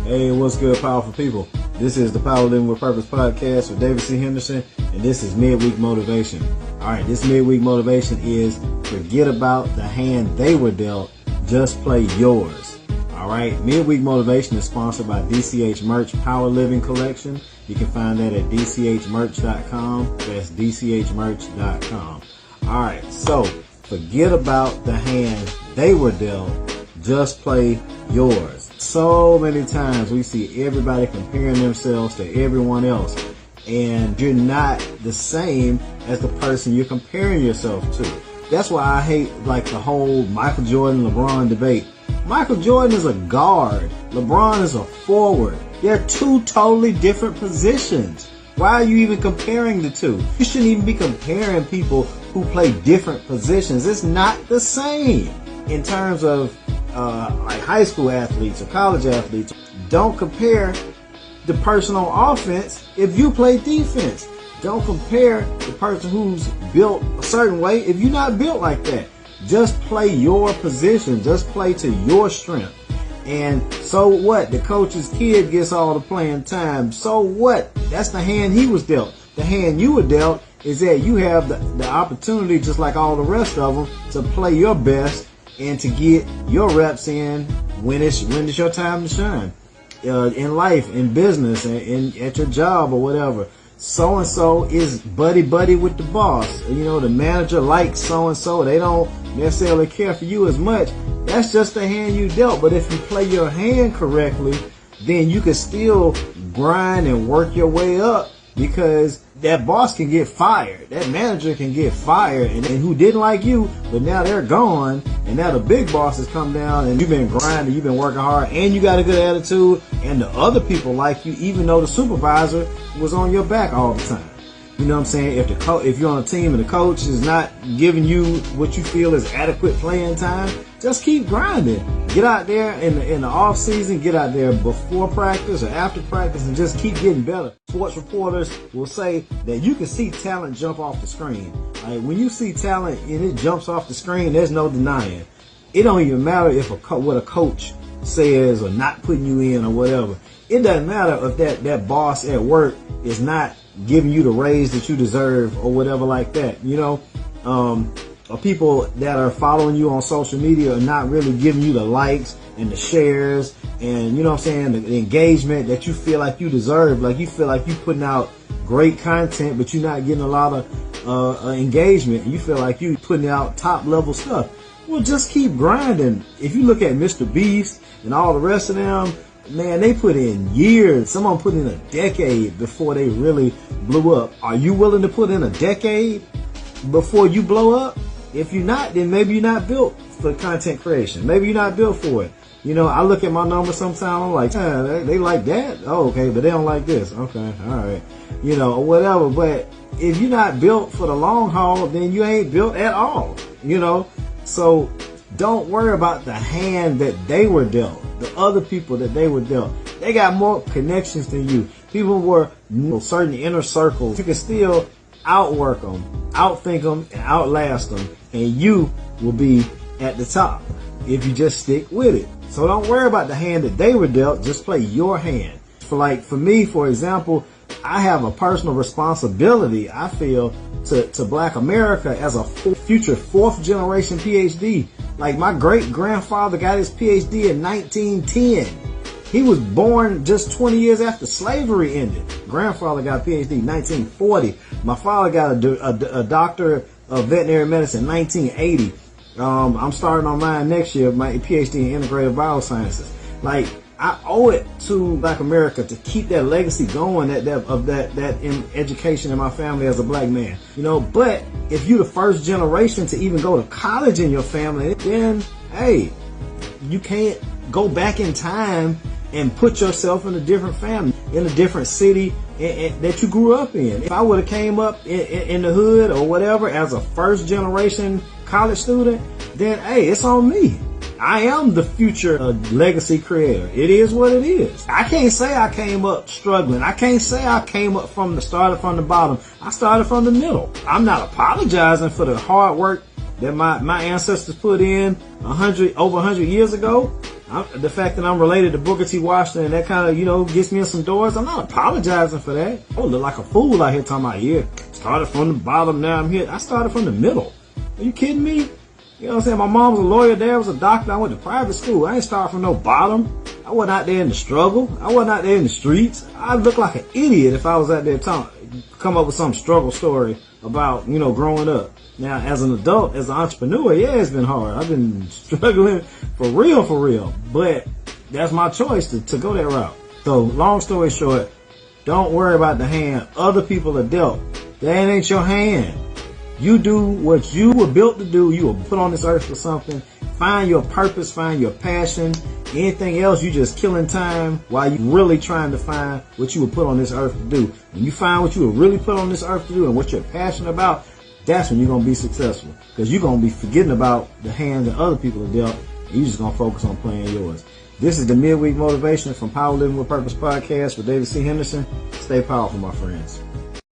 Hey, what's good, powerful people? This is the Power Living with Purpose podcast with David C. Henderson, and this is Midweek Motivation. All right, this Midweek Motivation is forget about the hand they were dealt, just play yours. All right, Midweek Motivation is sponsored by DCH Merch Power Living Collection. You can find that at dchmerch.com. That's dchmerch.com. All right, so forget about the hand they were dealt, just play yours. So many times we see everybody comparing themselves to everyone else, and you're not the same as the person you're comparing yourself to. That's why I hate like the whole Michael Jordan, LeBron debate. Michael Jordan is a guard. LeBron is a forward. They're two totally different positions. Why are you even comparing the two? You shouldn't even be comparing people who play different positions. It's not the same. In terms of like high school athletes or college athletes, don't compare the person on offense if you play defense. Don't compare the person who's built a certain way if you're not built like that. Just play your position. Just play to your strength. And so what? The coach's kid gets all the playing time. So what? That's the hand he was dealt. The hand you were dealt is that you have the opportunity, just like all the rest of them, to play your best and to get your reps in when it's your time to shine. In life, in business, and at your job or whatever. So-and-so is buddy-buddy with the boss. You know, the manager likes so-and-so. They don't necessarily care for you as much. That's just the hand you dealt. But if you play your hand correctly, then you can still grind and work your way up, because that boss can get fired. That manager can get fired, and who didn't like you, but now they're gone, and now the big boss has come down, and you've been grinding, you've been working hard, and you got a good attitude, and the other people like you, even though the supervisor was on your back all the time. You know what I'm saying? If you're on a team and the coach is not giving you what you feel is adequate playing time, just keep grinding. Get out there in the off season, get out there before practice or after practice, and just keep getting better. Sports reporters will say that you can see talent jump off the screen. Like, when you see talent and it jumps off the screen, there's no denying. It don't even matter if what a coach says or not putting you in or whatever. It doesn't matter if that boss at work is not giving you the raise that you deserve or whatever like that. You know, or people that are following you on social media are not really giving you the likes and the shares and, you know what I'm saying, the engagement that you feel like you deserve. Like, you feel like you're putting out great content, but you're not getting a lot of engagement. You feel like you're putting out top level stuff. Well, just keep grinding. If you look at Mr. Beast and all the rest of them, man, they put in years. Someone put in a decade before they really blew up. Are you willing to put in a decade before you blow up? If you're not, then maybe you're not built for content creation. Maybe you're not built for it. You know, I look at my numbers sometimes, I'm like, they like that? Oh, okay, but they don't like this. Okay, all right. You know, or whatever. But if you're not built for the long haul, then you ain't built at all. You know, so don't worry about the hand that they were dealt. The other people that they were dealt. They got more connections than you. People were certain inner circles. You can still outwork them, outthink them, and outlast them. And you will be at the top if you just stick with it. So don't worry about the hand that they were dealt. Just play your hand. For me, for example, I have a personal responsibility, I feel, to Black America as a future fourth generation PhD. Like, my great grandfather got his PhD in 1910. He was born just 20 years after slavery ended. Grandfather got a PhD in 1940. My father got a doctor of veterinary medicine in 1980. I'm starting on mine next year, my PhD in integrative biosciences. Like, I owe it to Black America to keep that legacy going, that in education in my family as a Black man. You know, but if you're the first generation to even go to college in your family, then hey, you can't go back in time and put yourself in a different family, in a different city that you grew up in. If I would have came up in the hood or whatever as a first generation college student, then hey, it's on me. I am the future legacy creator. It is what it is. I can't say I came up struggling. I can't say I came up started from the bottom. I started from the middle. I'm not apologizing for the hard work that my ancestors put in over 100 years ago. The fact that I'm related to Booker T. Washington, that kind of, gets me in some doors. I'm not apologizing for that. I would look like a fool out here talking about, yeah, started from the bottom, now I'm here. I started from the middle. Are you kidding me? You know what I'm saying? My mom was a lawyer, dad was a doctor. I went to private school. I ain't started from no bottom. I wasn't out there in the struggle. I wasn't out there in the streets. I'd look like an idiot if I was out there come up with some struggle story about, growing up. Now, as an adult, as an entrepreneur, yeah, it's been hard. I've been struggling for real. But that's my choice to go that route. So, long story short, don't worry about the hand other people are dealt. That ain't your hand. You do what you were built to do. You were put on this earth for something. Find your purpose, find your passion. Anything else, you just killing time while you really trying to find what you were put on this earth to do. When you find what you were really put on this earth to do and what you're passionate about, that's when you're going to be successful. Because you're going to be forgetting about the hand that other people are dealt, and you're just going to focus on playing yours. This is the Midweek Motivation from Power Living with Purpose podcast with David C. Henderson. Stay powerful, my friends.